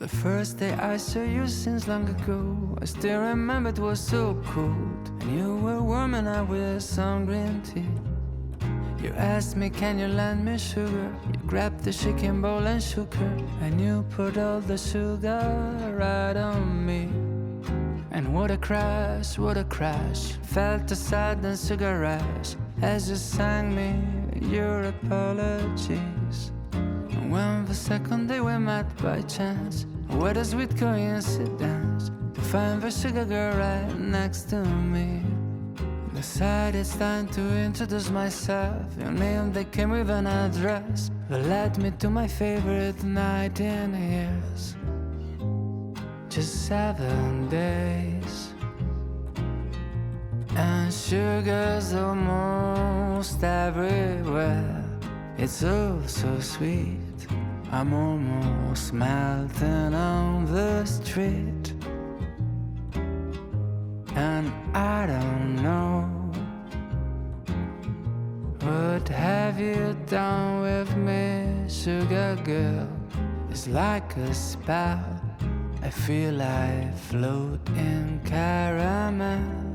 The first day I saw you since long ago, I still remember it was so cold. And you were warm and I was some green tea. You asked me, can you lend me sugar? You grabbed the shaking bowl and shook her, and you put all the sugar right on me. And what a crash, what a crash. Felt a sudden sugar rush as you sang me your apologies. And when the second day we met by chance, what a sweet coincidence to find the sugar girl right next to me. Decided it's time to introduce myself. Your name that came with an address that led me to my favorite night in years. Just 7 days, and sugar's almost everywhere. It's oh so sweet, I'm almost melting on the street. And I don't know, what have you done with me, sugar girl? It's like a spell, I feel I float in caramel.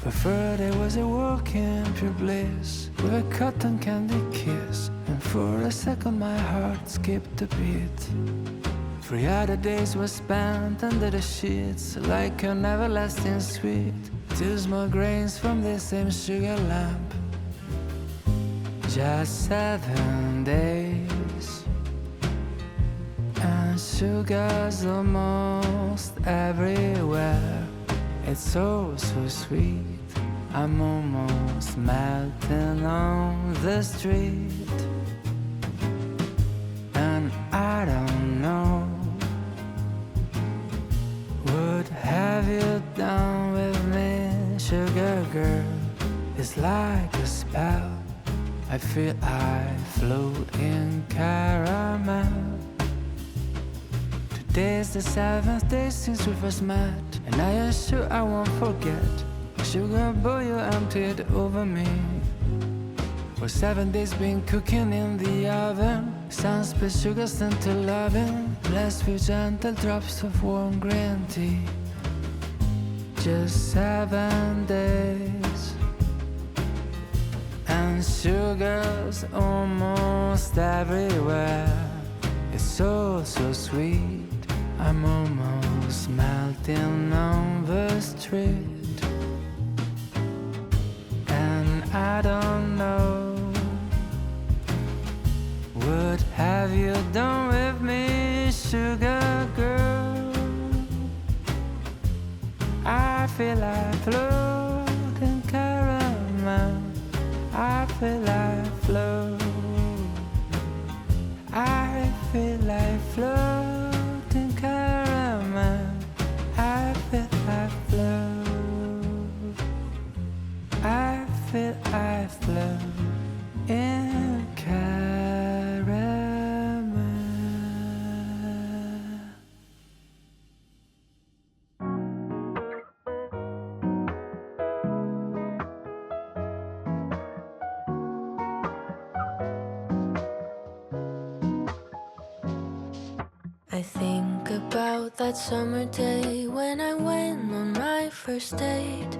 Before there was a walk in pure bliss, with a cotton candy kiss, and for a second my heart skipped a beat. 3 other days were spent under the sheets, like an everlasting sweet. 2 small grains from the same sugar lamp. Just 7 days, and sugar's almost everywhere. It's so sweet, I'm almost melting on the street. And I don't know, what have you done with me, sugar girl? It's like a spell, I feel I float in caramel. Today's the 7th day since we first met, and I am sure I won't forget the sugar bowl you emptied over me. For 7 days been cooking in the oven, some split sugar sent to loving, blessed with gentle drops of warm green tea. Just 7 days, and sugar's almost everywhere. It's so sweet, I'm almost melting on the street. And I don't know, what have you done with me, sugar girl? I feel like floating caramel, I feel like float, I feel like floating caramel, I feel like float, I feel I float in caramel. I think about that summer day when I went on my first date.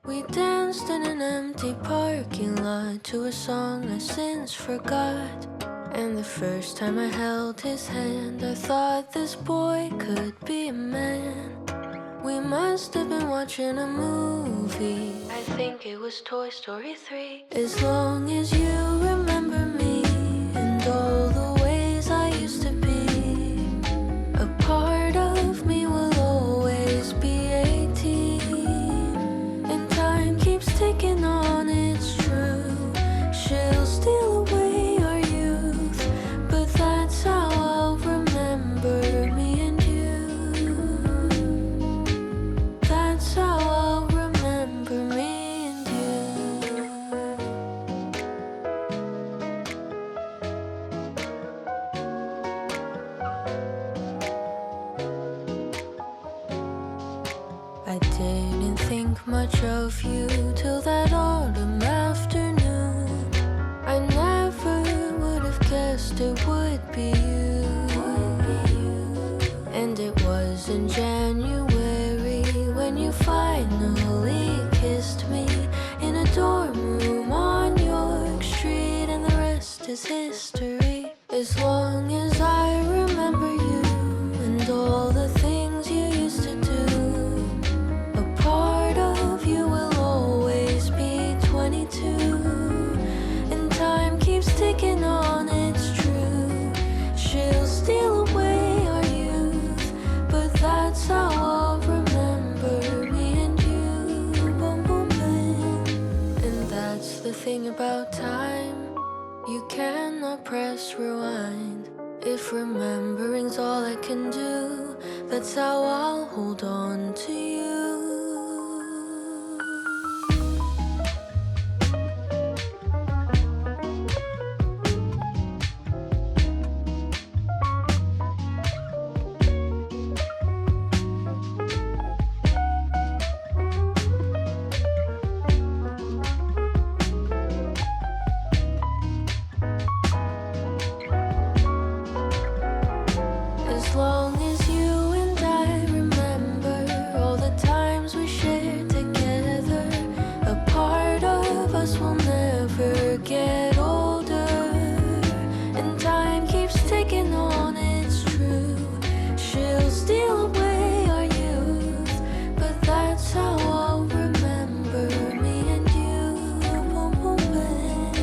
We danced in an empty parking lot to a song I since forgot. And the first time I held his hand, I thought this boy could be a man. We must have been watching a movie, I think it was Toy Story 3. As long as you remember me and all the ways I used to be, a part of me will always be 18. And time keeps ticking on, it's true. She'll steal away our youth, but that's how I'll remember me and you. That's how I'll remember me and you. I didn't think much of you till that autumn afternoon. I never would have guessed it would be you. was in January when you finally kissed me in a dorm room on York Street, and the rest is history. As long as I remember you and all the things you used to do, a part of you will always be 22. And time keeps ticking on, it's true. She'll steal away our youth, but that's how I'll remember me and you. Boom, boom, bang. And that's the thing about time, you cannot press rewind. If remembering's all I can do, that's how I'll hold on to you. As long as you and I remember all the times we shared together, a part of us will never get older. And time keeps ticking on, it's true. She'll steal away our youth, but that's how I'll remember me and you. Boom, boom, bang.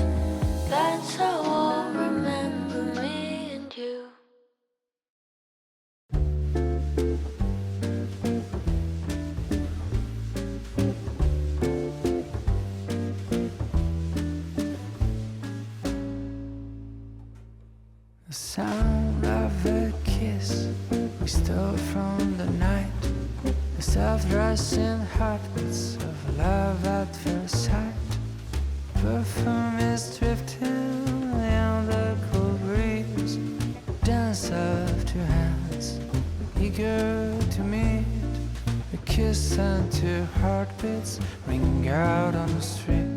That's how I'll remember me and you. The sound of a kiss we stole from the night, the soft rushing heartbeats of love at first sight. Perfume is drifting in the cool breeze, dance of two hands, eager to meet. A kiss and two heartbeats ring out on the street.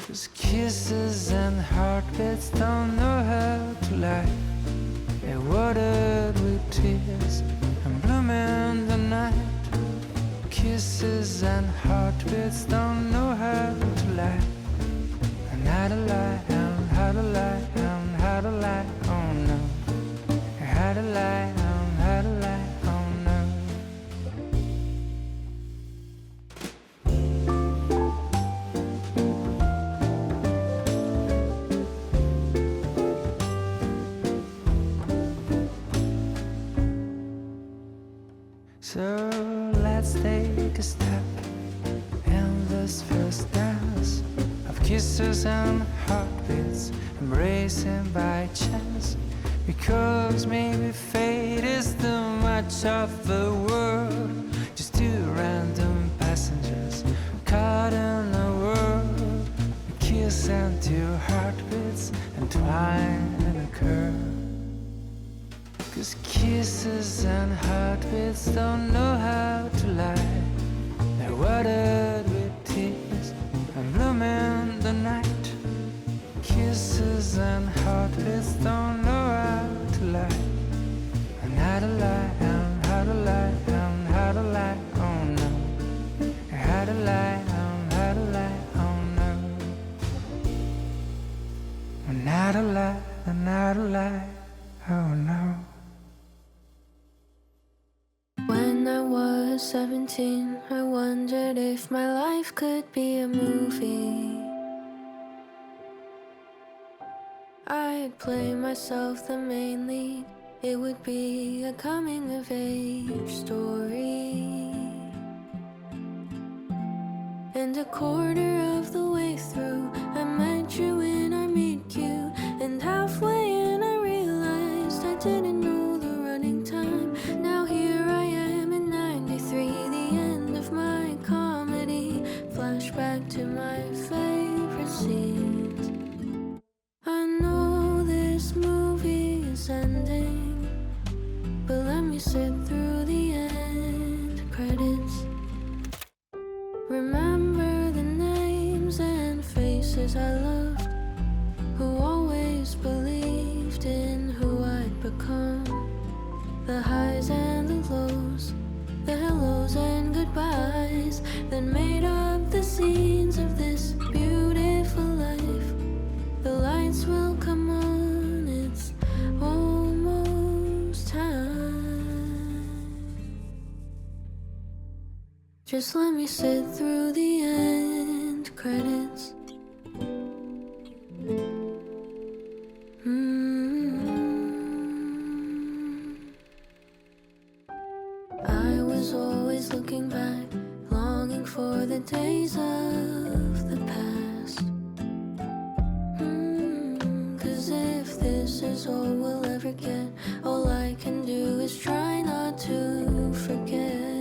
'Cause kisses and heartbeats don't know how to lie. They're watered with tears and bloom in the night. Kisses and heartbeats don't know how to lie. And how to lie, and how to lie, and how to lie, oh no. How to lie, and how to lie, oh no. So let's take a step in this first dance of kisses and heartbeats, embracing by chance. Because maybe fate is too much of the world, just two random passengers caught in a world. A kiss and two heartbeats entwined in a curve. 'Cause kisses and heartbeats don't know how to lie. They're watered with tears and bloom in the night. Kisses and heartbeats don't know how to lie. And how to lie, and how to lie, and how to lie, oh no. How to lie, and how to lie, oh no. And how to lie, and how to lie, oh no. When I was 17, I wondered if my life could be a movie. I'd play myself the main lead. It would be a coming-of-age story. And a quarter of the way through, I met you in our meet cute. And halfway in, I realized I didn't know the running time. Now here I am in 93, the end of my comedy. Flashback to my favorite scenes. I know this movie is ending, but let me sit through the end credits. Remember the names and faces I loved, who always believed in who I'd become. The highs and Just let me sit through the end credits. I was always looking back, longing for the days of the past. 'Cause if this is all we'll ever get, all I can do is try not to forget.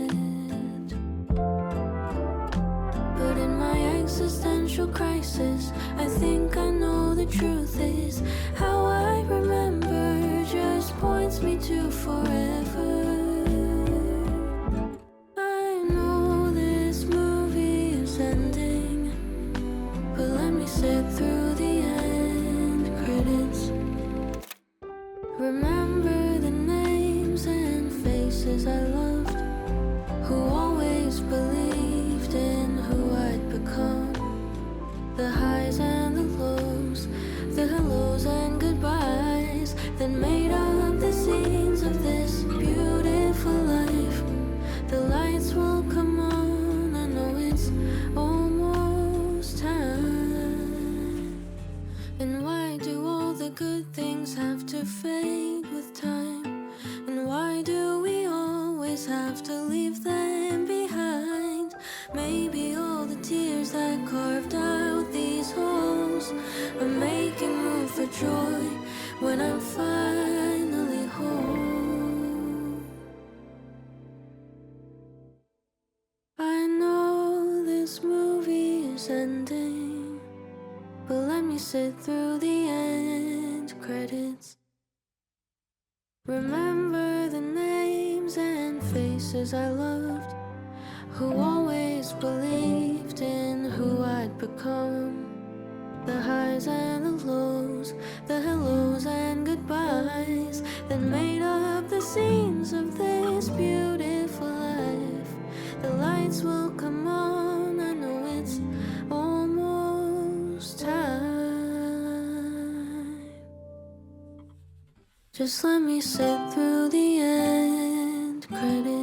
But in my existential crisis, I think I know the truth is how I remember just points me to forever. I know this movie is ending, but let me sit through the end credits. Remember the names and faces I loved, who always believed in who I'd become. The highs and the lows, the hellos and goodbyes that made up the scenes of this beautiful life. The lights will come on, I know it's almost time. And why do all the good things have to fade with time? And why do we always have to leave them behind? Maybe all the tears that carved out these holes are making room for joy when I'm finally home. I know this movie is ending, but let me sit through the end credits. Remember the names and faces I loved, who always believed in who I'd become. The highs and the lows, the hellos and goodbyes that made up the scenes of this beautiful life. The lights will come on, I know it's almost time. Just let me sit through the end credits.